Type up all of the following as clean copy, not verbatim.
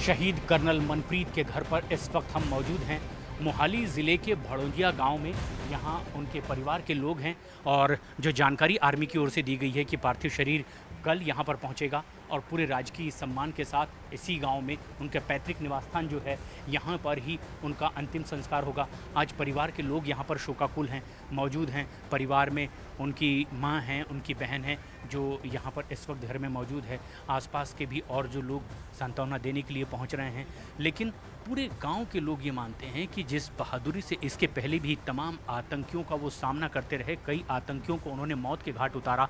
शहीद कर्नल मनप्रीत के घर पर इस वक्त हम मौजूद हैं। मोहाली ज़िले के भड़ोजिया गांव में यहाँ उनके परिवार के लोग हैं और जो जानकारी आर्मी की ओर से दी गई है कि पार्थिव शरीर कल यहाँ पर पहुँचेगा और पूरे राजकीय सम्मान के साथ इसी गांव में उनके पैतृक निवास स्थान जो है यहाँ पर ही उनका अंतिम संस्कार होगा। आज परिवार के लोग यहाँ पर शोकाकुल हैं, मौजूद हैं। परिवार में उनकी माँ हैं, उनकी बहन है जो यहाँ पर इस वक्त घर में मौजूद है। आसपास के भी और जो लोग सांत्वना देने के लिए पहुँच रहे हैं, लेकिन पूरे गांव के लोग ये मानते हैं कि जिस बहादुरी से इसके पहले भी तमाम आतंकियों का वो सामना करते रहे, कई आतंकियों को उन्होंने मौत के घाट उतारा,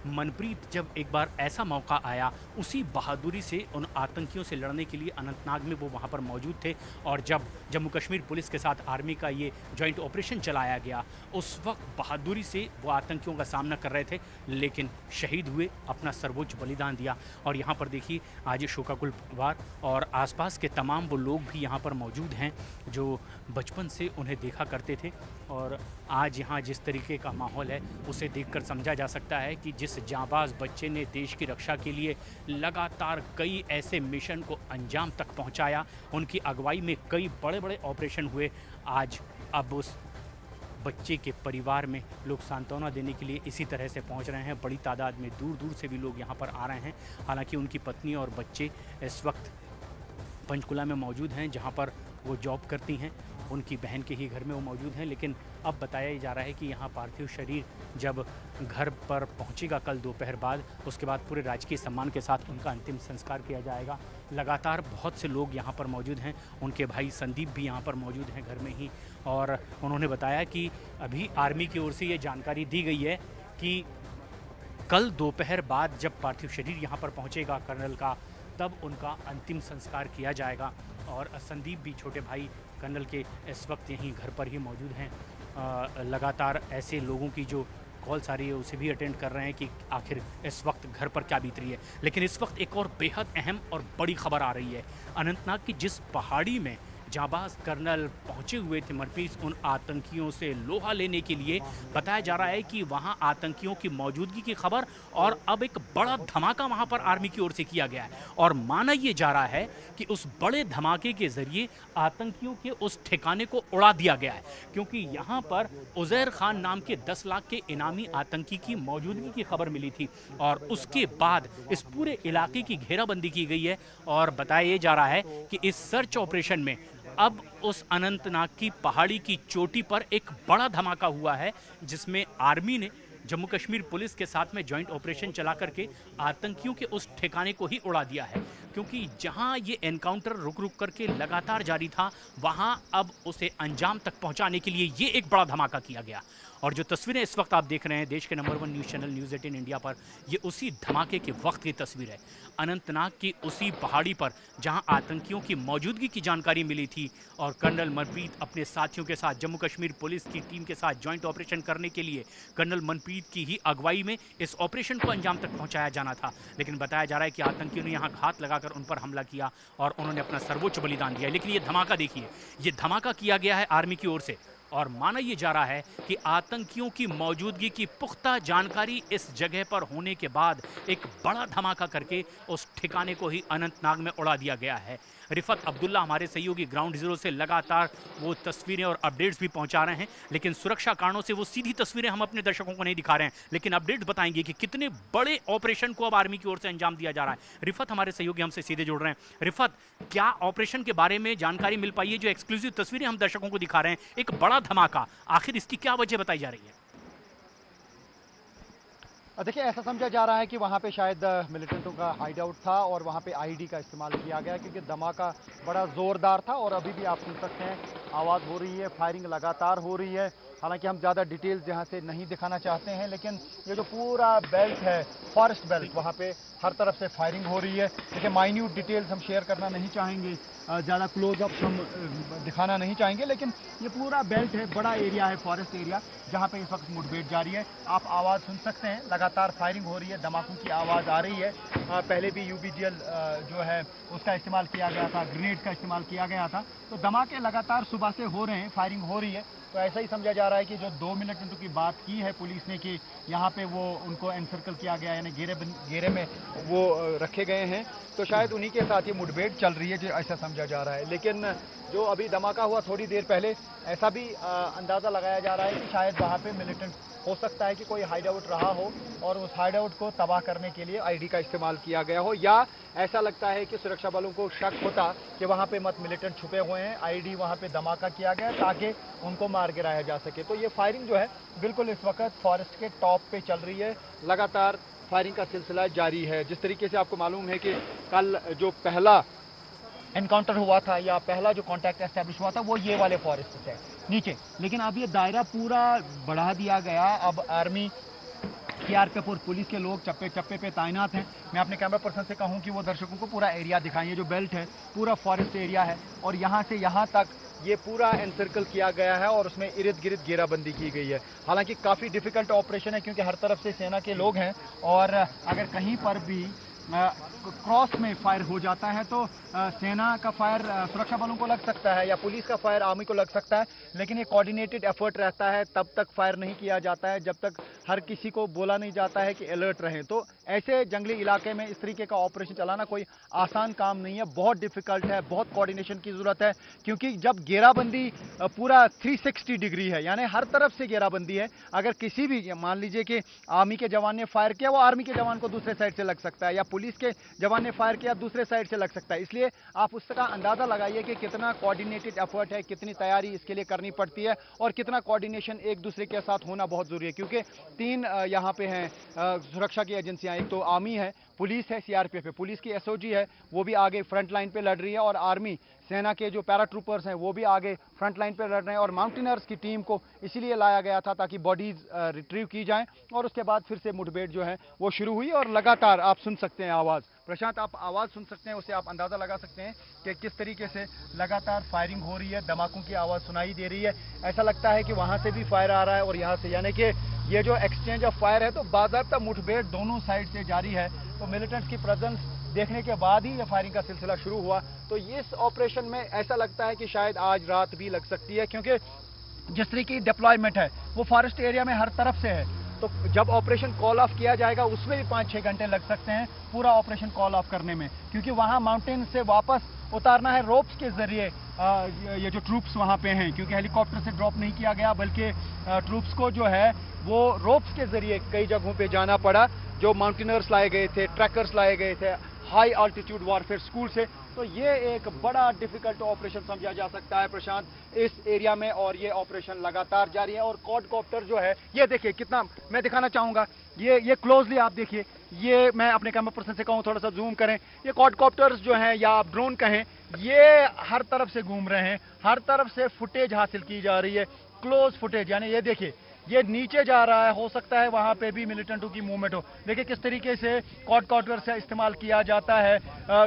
मनप्रीत जब एक बार ऐसा मौका आया उसी बहादुरी से उन आतंकियों से लड़ने के लिए अनंतनाग में वो वहाँ पर मौजूद थे। और जब जम्मू कश्मीर पुलिस के साथ आर्मी का ये जॉइंट ऑपरेशन चलाया गया, उस वक्त बहादुरी से वो आतंकियों का सामना कर रहे थे, लेकिन शहीद हुए, अपना सर्वोच्च बलिदान दिया। और यहाँ पर देखिए आज शोकाकुल परिवार और आसपास के तमाम वो लोग भी यहाँ पर मौजूद हैं जो बचपन से उन्हें देखा करते थे। और आज यहाँ जिस तरीके का माहौल है उसे देखकर समझा जा सकता है कि जिस जांबाज बच्चे ने देश की रक्षा के लिए लगातार कई ऐसे मिशन को अंजाम तक पहुँचाया, उनकी अगुवाई में कई बड़े बड़े ऑपरेशन हुए, आज अब उस बच्चे के परिवार में लोग सांत्वना देने के लिए इसी तरह से पहुंच रहे हैं। बड़ी तादाद में दूर दूर से भी लोग यहां पर आ रहे हैं। हालांकि उनकी पत्नी और बच्चे इस वक्त पंचकुला में मौजूद हैं जहां पर वो जॉब करती हैं, उनकी बहन के ही घर में वो मौजूद हैं। लेकिन अब बताया जा रहा है कि यहाँ पार्थिव शरीर जब घर पर पहुँचेगा कल दोपहर बाद, उसके बाद पूरे राजकीय सम्मान के साथ उनका अंतिम संस्कार किया जाएगा। लगातार बहुत से लोग यहाँ पर मौजूद हैं, उनके भाई संदीप भी यहाँ पर मौजूद हैं घर में ही। और उन्होंने बताया कि अभी आर्मी की ओर से ये जानकारी दी गई है कि कल दोपहर बाद जब पार्थिव शरीर यहाँ पर पहुँचेगा कर्नल का, तब उनका अंतिम संस्कार किया जाएगा। और संदीप भी, छोटे भाई कर्नल के, इस वक्त यहीं घर पर ही मौजूद हैं। लगातार ऐसे लोगों की जो कॉल्स आ रही है उसे भी अटेंड कर रहे हैं कि आखिर इस वक्त घर पर क्या बीत रही है। लेकिन इस वक्त एक और बेहद अहम और बड़ी खबर आ रही है। अनंतनाग की जिस पहाड़ी में जांबाज कर्नल पहुंचे हुए थे मनप्रीत उन आतंकियों से लोहा लेने के लिए, बताया जा रहा है कि वहां आतंकियों की मौजूदगी की खबर और अब एक बड़ा धमाका वहां पर आर्मी की ओर से किया गया है। और माना यह जा रहा है कि उस बड़े धमाके के जरिए आतंकियों के उस ठिकाने को उड़ा दिया गया है, क्योंकि यहां पर उजैर खान नाम के 10 लाख के इनामी आतंकी की मौजूदगी की खबर मिली थी। और उसके बाद इस पूरे इलाके की घेराबंदी की गई है और बताया जा रहा है कि इस सर्च ऑपरेशन में अब उस अनंतनाग की पहाड़ी की चोटी पर एक बड़ा धमाका हुआ है, जिसमें आर्मी ने जम्मू कश्मीर पुलिस के साथ में जॉइंट ऑपरेशन चला करके आतंकियों के उस ठिकाने को ही उड़ा दिया है। क्योंकि जहां ये एनकाउंटर रुक रुक करके लगातार जारी था, वहां अब उसे अंजाम तक पहुंचाने के लिए ये एक बड़ा धमाका किया गया। और जो तस्वीरें इस वक्त आप देख रहे हैं देश के number 1 news channel news 18 India पर, ये उसी धमाके के वक्त की तस्वीर है। अनंतनाग की उसी पहाड़ी पर जहां आतंकियों की मौजूदगी की जानकारी मिली थी और कर्नल मनप्रीत अपने साथियों के साथ जम्मू कश्मीर पुलिस की टीम के साथ जॉइंट ऑपरेशन करने के लिए कर्नल मनप्रीत की ही अगुवाई में इस ऑपरेशन को अंजाम तक पहुंचाया जाना था। लेकिन बताया जा रहा है कि आतंकियों ने यहां घात लगाकर उन पर हमला किया और उन्होंने अपना सर्वोच्च बलिदान दिया। लेकिन ये धमाका देखिए, ये धमाका किया गया है आर्मी की ओर से और माना यह जा रहा है कि आतंकियों की मौजूदगी की पुख्ता जानकारी इस जगह पर होने के बाद एक बड़ा धमाका करके उस ठिकाने को ही अनंतनाग में उड़ा दिया गया है। रिफत अब्दुल्ला हमारे सहयोगी ग्राउंड जीरो से लगातार वो तस्वीरें और अपडेट्स भी पहुंचा रहे हैं, लेकिन सुरक्षा कारणों से वो सीधी तस्वीरें हम अपने दर्शकों को नहीं दिखा रहे हैं, लेकिन अपडेट्स बताएंगे कि कितने बड़े ऑपरेशन को अब आर्मी की ओर से अंजाम दिया जा रहा है। रिफत हमारे सहयोगी हमसे सीधे जुड़ रहे हैं। रिफत, क्या ऑपरेशन के बारे में जानकारी मिल पाई है? जो एक्सक्लूसिव तस्वीरें हम दर्शकों को दिखा रहे हैं, एक बड़ा धमाका, आखिर इसकी क्या वजह बताई जा रही है? देखिए, ऐसा समझा जा रहा है कि वहाँ पे शायद मिलिटेंटों का हाइड आउट था और वहाँ पे आईडी का इस्तेमाल किया गया, क्योंकि धमाका बड़ा ज़ोरदार था। और अभी भी आप सुन सकते हैं आवाज़ हो रही है, फायरिंग लगातार हो रही है। हालांकि हम ज़्यादा डिटेल्स यहाँ से नहीं दिखाना चाहते हैं, लेकिन ये जो पूरा बेल्ट है, फॉरेस्ट बेल्ट, वहाँ पे हर तरफ से फायरिंग हो रही है। देखिए, माइन्यूट डिटेल्स हम शेयर करना नहीं चाहेंगे, ज़्यादा क्लोजअप हम दिखाना नहीं चाहेंगे, लेकिन ये पूरा बेल्ट है, बड़ा एरिया है, फॉरेस्ट एरिया, जहाँ पे इस वक्त मुठभेड़ जारी है। आप आवाज़ सुन सकते हैं, लगातार फायरिंग हो रही है, धमाकों की आवाज़ आ रही है। पहले भी यूबीजीएल जो है उसका इस्तेमाल किया गया था, ग्रेनेड का इस्तेमाल किया गया था। तो धमाके लगातार सुबह से हो रहे हैं, फायरिंग हो रही है। तो ऐसा ही समझा जा रहा है कि जो 2 मिलिटेंटों की बात की है पुलिस ने कि यहाँ पे वो उनको एनसर्कल किया गया, यानी घेरे में वो रखे गए हैं, तो शायद उन्हीं के साथ ये मुठभेड़ चल रही है, जो ऐसा समझा जा रहा है। लेकिन जो अभी धमाका हुआ थोड़ी देर पहले, ऐसा भी अंदाज़ा लगाया जा रहा है कि शायद वहाँ पे मिलिटेंट, हो सकता है कि कोई हाइड आउट रहा हो और उस हाइड आउट को तबाह करने के लिए आईडी का इस्तेमाल किया गया हो, या ऐसा लगता है कि सुरक्षा बलों को शक होता कि वहाँ पे मत मिलिटेंट छुपे हुए हैं, आईडी वहाँ पे धमाका किया गया ताकि उनको मार गिराया जा सके। तो ये फायरिंग जो है बिल्कुल इस वक्त फॉरेस्ट के टॉप पे चल रही है, लगातार फायरिंग का सिलसिला जारी है। जिस तरीके से आपको मालूम है कि कल जो पहला एनकाउंटर हुआ था या पहला जो कांटेक्ट एस्टैब्लिश हुआ था वो ये वाले फॉरेस्ट से नीचे, लेकिन अब ये दायरा पूरा बढ़ा दिया गया। अब आर्मी, सीआरपीएफ और पुलिस के लोग चप्पे चप्पे पे तैनात हैं। मैं अपने कैमरा पर्सन से कहूं कि वो दर्शकों को पूरा एरिया दिखाएं। ये जो बेल्ट है पूरा फॉरेस्ट एरिया है और यहाँ से यहाँ तक ये पूरा एनसर्कल किया गया है और उसमें इर्द गिर्द घेराबंदी की गई है। हालांकि काफ़ी डिफिकल्ट ऑपरेशन है क्योंकि हर तरफ से सेना के लोग हैं और अगर कहीं पर भी क्रॉस में फायर हो जाता है तो सेना का फायर सुरक्षा बलों को लग सकता है या पुलिस का फायर आर्मी को लग सकता है, लेकिन ये कोऑर्डिनेटेड एफर्ट रहता है, तब तक फायर नहीं किया जाता है जब तक हर किसी को बोला नहीं जाता है कि अलर्ट रहें। तो ऐसे जंगली इलाके में इस तरीके का ऑपरेशन चलाना कोई आसान काम नहीं है, बहुत डिफिकल्ट है, बहुत कोऑर्डिनेशन की ज़रूरत है, क्योंकि जब घेराबंदी पूरा 360 डिग्री है, यानी हर तरफ से घेराबंदी है, अगर किसी भी, मान लीजिए कि आर्मी के जवान ने फायर किया, वो आर्मी के जवान को दूसरे साइड से लग सकता है या पुलिस के जवान ने फायर किया दूसरे साइड से लग सकता है। इसलिए आप उसका अंदाजा लगाइए कि कितना कोऑर्डिनेटेड एफर्ट है, कितनी तैयारी इसके लिए करनी पड़ती है और कितना कोऑर्डिनेशन एक दूसरे के साथ होना बहुत जरूरी है, क्योंकि 3 यहाँ पे हैं सुरक्षा की एजेंसियां, एक तो आर्मी है, पुलिस है, सीआरपीएफ है, पुलिस की एसओजी है वो भी आगे फ्रंट लाइन पे लड़ रही है और आर्मी सेना के जो पैराट्रूपर्स हैं वो भी आगे फ्रंट लाइन पे लड़ रहे हैं और माउंटेनर्स की टीम को इसीलिए लाया गया था ताकि बॉडीज रिट्रीव की जाएं और उसके बाद फिर से मुठभेड़ जो है वो शुरू हुई और लगातार आप सुन सकते हैं आवाज़। प्रशांत, आप आवाज़ सुन सकते हैं, उससे आप अंदाज़ा लगा सकते हैं कि किस तरीके से लगातार फायरिंग हो रही है, धमाकों की आवाज़ सुनाई दे रही है। ऐसा लगता है कि वहाँ से भी फायर आ रहा है और यहाँ से, यानी कि ये जो एक्सचेंज ऑफ फायर है तो बाज़ाब्ता मुठभेड़ दोनों साइड से जारी है। तो मिलिटेंट्स की प्रेजेंस देखने के बाद ही ये फायरिंग का सिलसिला शुरू हुआ। तो इस ऑपरेशन में ऐसा लगता है कि शायद आज रात भी लग सकती है, क्योंकि जिस तरीके की डिप्लॉयमेंट है वो फॉरेस्ट एरिया में हर तरफ से है। तो जब ऑपरेशन कॉल ऑफ किया जाएगा उसमें भी 5-6 घंटे लग सकते हैं पूरा ऑपरेशन कॉल ऑफ करने में, क्योंकि वहाँ माउंटेन से वापस उतारना है रोप्स के जरिए ये जो ट्रूप्स वहाँ पे हैं, क्योंकि हेलीकॉप्टर से ड्रॉप नहीं किया गया बल्कि ट्रूप्स को जो है वो रोप्स के जरिए कई जगहों पे जाना पड़ा। जो माउंटेनर्स लाए गए थे, ट्रैकर्स लाए गए थे हाई अल्टीट्यूड वारफेयर स्कूल से। तो ये एक बड़ा डिफिकल्ट ऑपरेशन समझा जा सकता है प्रशांत इस एरिया में, और ये ऑपरेशन लगातार जारी है। और क्वाडकॉप्टर जो है ये देखिए कितना, मैं दिखाना चाहूँगा, ये क्लोजली आप देखिए, ये मैं अपने कैमरा पर्सन से कहूँ थोड़ा सा जूम करें, ये क्वाडकॉप्टर्स जो हैं या आप ड्रोन कहें, ये हर तरफ से घूम रहे हैं, हर तरफ से फुटेज हासिल की जा रही है, क्लोज फुटेज, यानी ये देखिए ये नीचे जा रहा है, हो सकता है वहां पे भी मिलिटेंटों की मूवमेंट हो। देखिए किस तरीके से क्वाडकॉप्टर से इस्तेमाल किया जाता है,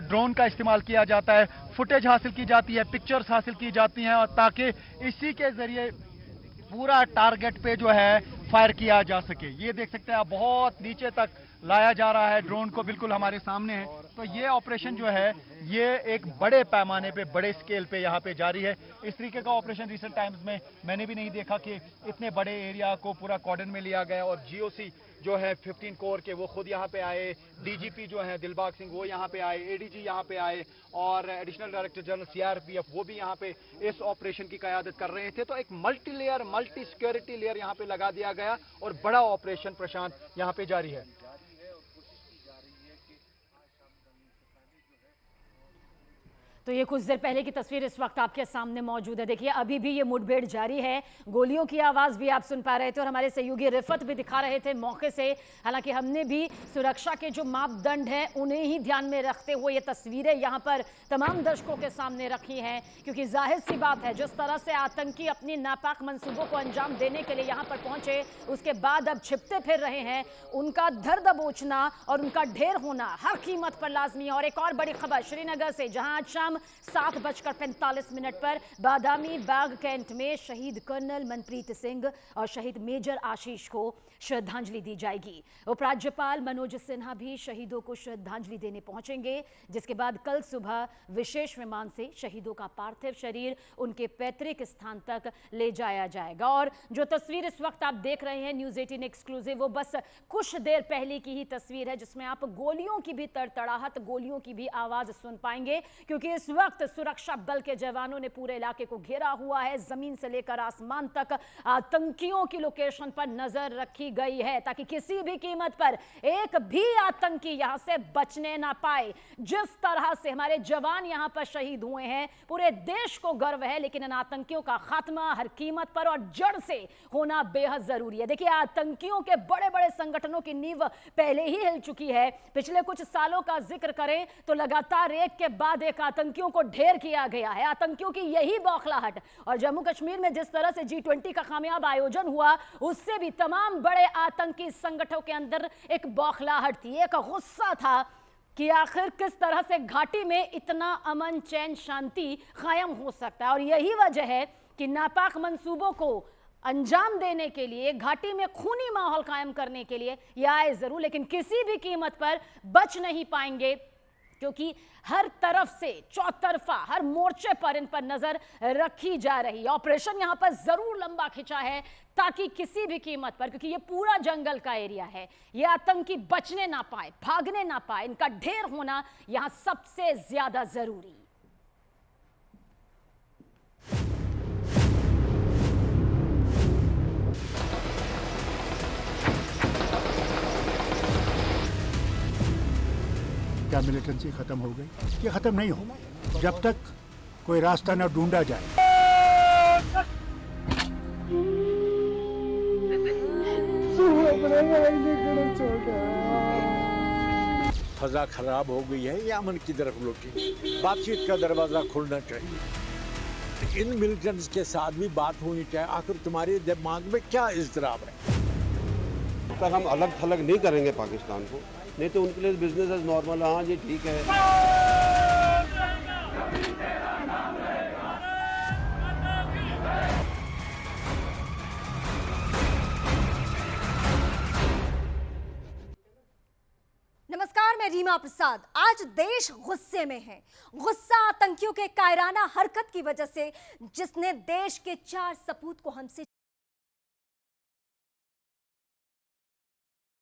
ड्रोन का इस्तेमाल किया जाता है, फुटेज हासिल की जाती है, पिक्चर्स हासिल की जाती हैं, और ताकि इसी के जरिए पूरा टारगेट पे जो है फायर किया जा सके। ये देख सकते हैं आप, बहुत नीचे तक लाया जा रहा है ड्रोन को, बिल्कुल हमारे सामने है। तो ये ऑपरेशन जो है ये एक बड़े पैमाने पे, बड़े स्केल पे यहाँ पे जारी है। इस तरीके का ऑपरेशन रिसेंट टाइम्स में मैंने भी नहीं देखा कि इतने बड़े एरिया को पूरा कॉर्डन में लिया गया। और जीओसी जो है 15 कोर के वो खुद यहाँ पे आए, डीजीपी जो है दिलबाग सिंह वो यहाँ पे आए, एडीजी यहाँ पे आए और एडिशनल डायरेक्टर जनरल सीआरपीएफ वो भी यहाँ पे इस ऑपरेशन की क़यादत कर रहे थे। तो एक multi layer, multi security layer यहाँ पे लगा दिया गया और बड़ा ऑपरेशन प्रशांत यहाँ पे जारी है। तो ये कुछ देर पहले की तस्वीर इस वक्त आपके सामने मौजूद है। देखिए अभी भी ये मुठभेड़ जारी है, गोलियों की आवाज़ भी आप सुन पा रहे थे और हमारे सहयोगी रिफत भी दिखा रहे थे मौके से। हालांकि हमने भी सुरक्षा के जो मापदंड हैं उन्हें ही ध्यान में रखते हुए ये तस्वीरें यहाँ पर तमाम दर्शकों के सामने रखी हैं, क्योंकि जाहिर सी बात है जिस तरह से आतंकी अपनी नापाक मंसूबों को अंजाम देने के लिए यहाँ पर पहुंचे, उसके बाद अब छिपते फिर रहे हैं, उनका धर दबोचना और उनका ढेर होना हर कीमत पर लाजमी है। और एक और बड़ी खबर श्रीनगर से, जहाँ आज शाम शाम 7:45 पर बादामी बाग कैंट में शहीद कर्नल मनप्रीत सिंह और शहीद मेजर आशीष को श्रद्धांजलि दी जाएगी। उपराज्यपाल मनोज सिन्हा भी शहीदों को श्रद्धांजलि देने पहुंचेंगे, जिसके बाद कल सुबह विशेष विमान से शहीदों का पार्थिव शरीर उनके पैतृक स्थान तक ले जाया जाएगा। और जो तस्वीर इस वक्त आप देख रहे हैं न्यूज़ 18 एक्सक्लूसिव, वो बस कुछ देर पहले की ही तस्वीर है, जिसमें आप गोलियों की भी तड़तड़ाहट, गोलियों की भी आवाज सुन पाएंगे, क्योंकि इस वक्त सुरक्षा बल के जवानों ने पूरे इलाके को घेरा हुआ है। जमीन से लेकर आसमान तक आतंकियों की लोकेशन पर नजर रखी गई है, ताकि किसी भी कीमत पर एक भी आतंकी यहां से बचने ना पाए। जिस तरह से हमारे जवान यहां पर शहीद हुए हैं, पूरे देश को गर्व है, लेकिन इन आतंकियों का खात्मा हर कीमत पर और जड़ से होना बेहद जरूरी है। देखिए, आतंकियों के बड़े बड़े संगठनों की नींव पहले ही हिल चुकी है। पिछले कुछ सालों का जिक्र करें तो लगातार एक के बाद एक आतंकियों को ढेर किया गया है। आतंकियों की यही बौखलाहट, और जम्मू कश्मीर में जिस तरह से G20 का कामयाब आयोजन हुआ, उससे भी तमाम बड़े आतंकी संगठनों के अंदर एक बौखलाहट थी, एक गुस्सा था कि आखिर किस तरह से घाटी में इतना अमन, चैन, शांति कायम हो सकता है। और यही वजह है कि नापाक मंसूबों को अंजाम देने के लिए, घाटी में खूनी माहौल कायम करने के लिए ये आए जरूर, लेकिन किसी भी कीमत पर बच नहीं पाएंगे, क्योंकि हर तरफ से चौतरफा, हर मोर्चे पर इन पर नजर रखी जा रही है। ऑपरेशन यहां पर जरूर लंबा खिंचा है, ताकि किसी भी कीमत पर, क्योंकि ये पूरा जंगल का एरिया है, ये आतंकी बचने ना पाए, भागने ना पाए, इनका ढेर होना यहां सबसे ज्यादा जरूरी। क्या मिलिटेंसी खत्म हो गई? ये खत्म नहीं होगी जब तक कोई रास्ता न ढूंढा जाए। फजा खराब हो गई है, ये अमन की तरफ लौटी, बातचीत का दरवाजा खुलना चाहिए। इन मिलिटेंट्स के साथ भी बात होनी चाहिए। आखिर तुम्हारे दिमाग में क्या इज़्तिराब है? तक हम अलग थलग नहीं करेंगे पाकिस्तान को, नहीं तो उनके लिए बिजनेस एज नॉर्मल। हाँ जी, ठीक है। नमस्कार, मैं रीमा प्रसाद। आज देश गुस्से में है। गुस्सा आतंकियों के कायराना हरकत की वजह से, जिसने देश के 4 सपूत को हमसे